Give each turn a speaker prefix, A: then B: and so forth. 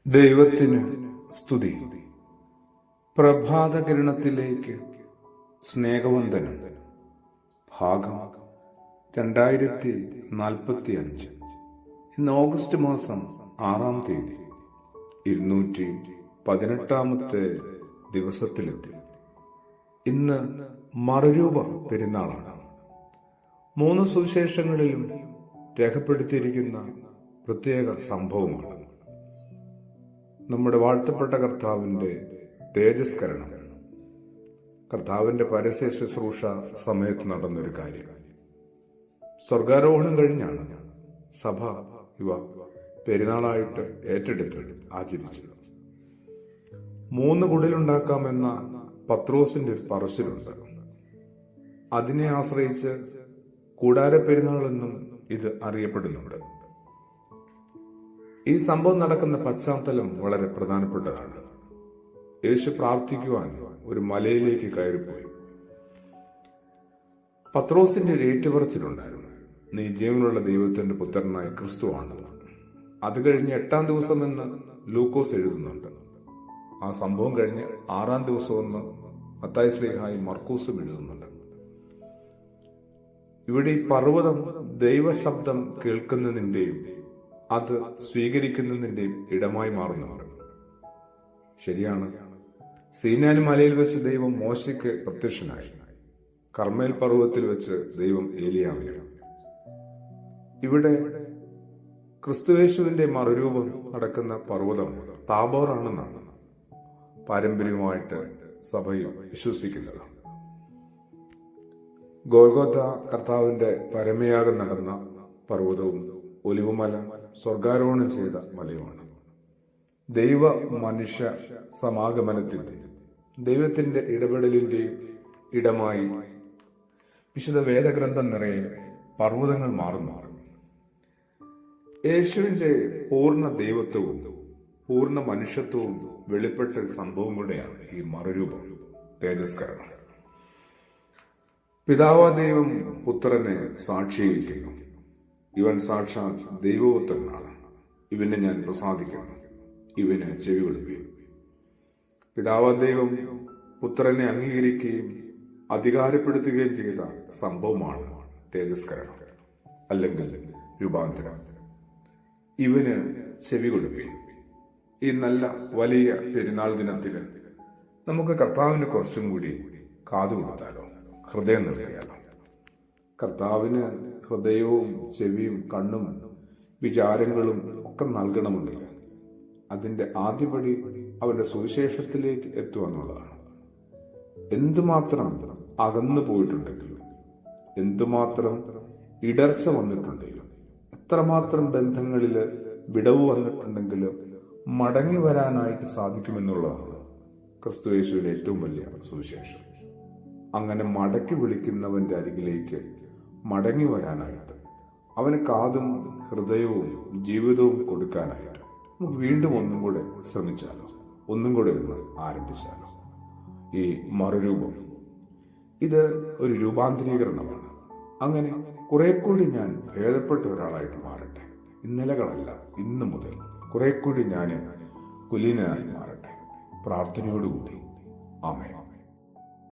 A: ദൈവത്തിന് സ്തുതി. പ്രഭാതകിരണത്തിലേക്ക് സ്നേഹവന്ദനം. ഭാഗം 2045. ഇന്ന് ഓഗസ്റ്റ് മാസം 6-ാം തീയതി 218-ാമത്തെ ദിവസത്തിലെത്തി. ഇന്ന് മറുരൂപ പെരുന്നാളാണ്. 3 സുവിശേഷങ്ങളിലും രേഖപ്പെടുത്തിയിരിക്കുന്ന പ്രത്യേക സംഭവമാണ് നമ്മുടെ വാഴ്ത്തപ്പെട്ട കർത്താവിൻ്റെ തേജസ്കരണം. കർത്താവിൻ്റെ പരസ്യ ശുശ്രൂഷ സമയത്ത് നടന്നൊരു കാര്യം. സ്വർഗാരോഹണം കഴിഞ്ഞാണ് സഭ ഇവ പെരുന്നാളായിട്ട് ഏറ്റെടുത്ത് ആചരിച്ചത്. 3 കുടിലുണ്ടാക്കാമെന്ന പത്രോസിന്റെ പറച്ചിലുണ്ട്. അതിനെ ആശ്രയിച്ച് കൂടാര പെരുന്നാളെന്നും ഇത് അറിയപ്പെടുന്നുണ്ട്. ഈ സംഭവം നടക്കുന്ന പശ്ചാത്തലം വളരെ പ്രധാനപ്പെട്ടതാണ്. യേശു പ്രാർത്ഥിക്കുവാൻ ഒരു മലയിലേക്ക് കയറിപ്പോയി. പത്രോസിന്റെ ഒരു ഏറ്റുപറച്ചിലുണ്ടായിരുന്നു, നീ ജീവനുള്ള ദൈവത്തിന്റെ പുത്രനായ ക്രിസ്തുവാണെന്ന്. അത് കഴിഞ്ഞ് 8-ാം ദിവസമെന്ന് ലൂക്കോസ് എഴുതുന്നുണ്ട്. ആ സംഭവം കഴിഞ്ഞ് 6-ാം ദിവസമെന്ന് മത്തായി ശ്ലീഹായി മർക്കോസും എഴുതുന്നുണ്ട്. ഇവിടെ ഈ പർവ്വതം ദൈവശബ്ദം കേൾക്കുന്നതിന്റെയും അത് സ്വീകരിക്കുന്നതിന്റെയും ഇടമായി മാറുന്നുണ്ട്. ശരിയാണ്, സീനായി മലയിൽ വെച്ച് ദൈവം മോശയ്ക്ക് പ്രത്യക്ഷനായി. കർമ്മേൽ പർവ്വതത്തിൽ വെച്ച് ദൈവം ഏലിയാവിന്. ഇവിടെ ക്രിസ്തുയേശുവിന്റെ മറുരൂപം നടക്കുന്ന പർവ്വതം താബോറാണെന്നാണ് പാരമ്പര്യമായിട്ട് സഭയിൽ വിശ്വസിക്കുന്നത്. ഗോൽഗോഥ കർത്താവിന്റെ പരമയാഗം നടന്ന പർവ്വതവും ഒലിവുമല സ്വർഗാരോഹണം ചെയ്ത മലയുമാണ്. ദൈവ മനുഷ്യ സമാഗമനത്തിന്റെ ദൈവത്തിന്റെ ഇടപെടലിന്റെയും ഇടമായി വിശുദ്ധ വേദഗ്രന്ഥം നിറയെ പർവ്വതങ്ങൾ മാറും. യേശുവിന്റെ പൂർണ്ണ ദൈവത്വവും പൂർണ്ണ മനുഷ്യത്വവും വെളിപ്പെട്ട ഒരു സംഭവം കൂടെയാണ് ഈ മറുരൂപം, തേജസ്കരണം. പിതാവാ ദൈവം പുത്രനെ സാക്ഷീകരിക്കുന്നു. ഇവൻ സാക്ഷാൽ ദൈവപുത്രനാണ്, ഇവനെ ഞാൻ പ്രസാദിക്കുന്നു, ഇവന് ചെവി കൊടുക്കുകയും. പിതാവാ ദൈവം പുത്രനെ അംഗീകരിക്കുകയും അധികാരപ്പെടുത്തുകയും ചെയ്ത സംഭവമാണ് തേജസ്കരണം അല്ലെങ്കിൽ രൂപാന്തരം. ഇവന് ചെവി കൊടുക്കുകയും. ഈ നല്ല വലിയ പെരുന്നാൾ ദിനത്തിൽ നമുക്ക് കർത്താവിന് കുറച്ചും കൂടി കാതുകൊടുത്താലോ, ഹൃദയം നൽകിയാലോ. കർത്താവിന് ഹൃദയവും ചെവിയും കണ്ണും വിചാരങ്ങളും ഒക്കെ നൽകണമെങ്കിൽ അതിന്റെ ആദ്യപടി അവന്റെ സുവിശേഷത്തിലേക്ക് എത്തുക എന്നുള്ളതാണ്. എന്തുമാത്രം അകന്നു പോയിട്ടുണ്ടെങ്കിലും, എന്തുമാത്രം ഇടർച്ച വന്നിട്ടുണ്ടെങ്കിലും, എത്രമാത്രം ബന്ധങ്ങളിൽ വിടവ് വന്നിട്ടുണ്ടെങ്കിലും മടങ്ങി വരാനായിട്ട് സാധിക്കുമെന്നുള്ളതാണ് ക്രിസ്തുയേശുവിന്റെ ഏറ്റവും വലിയ സുവിശേഷം. അങ്ങനെ മടക്കി വിളിക്കുന്നവന്റെ അരികിലേക്ക് മടങ്ങി വരാനായിട്ട്, അവന് കാതും ഹൃദയവും ജീവിതവും കൊടുക്കാനായിട്ട് നമുക്ക് വീണ്ടും ഒന്നും കൂടെ ശ്രമിച്ചാലോ, ഒന്നും കൂടെ ഒന്ന് ആരംഭിച്ചാലോ. ഈ മറുരൂപം ഇത് ഒരു രൂപാന്തരീകരണമാണ്. അങ്ങനെ കുറെ കൂടി ഞാൻ ഭേദപ്പെട്ട ഒരാളായിട്ട് മാറട്ടെ. ഇന്നലകളല്ല, ഇന്നു മുതൽ കുറെ കൂടി ഞാൻ കുലീനനായി മാറട്ടെ. പ്രാർത്ഥനയോടുകൂടി ആമേൻ.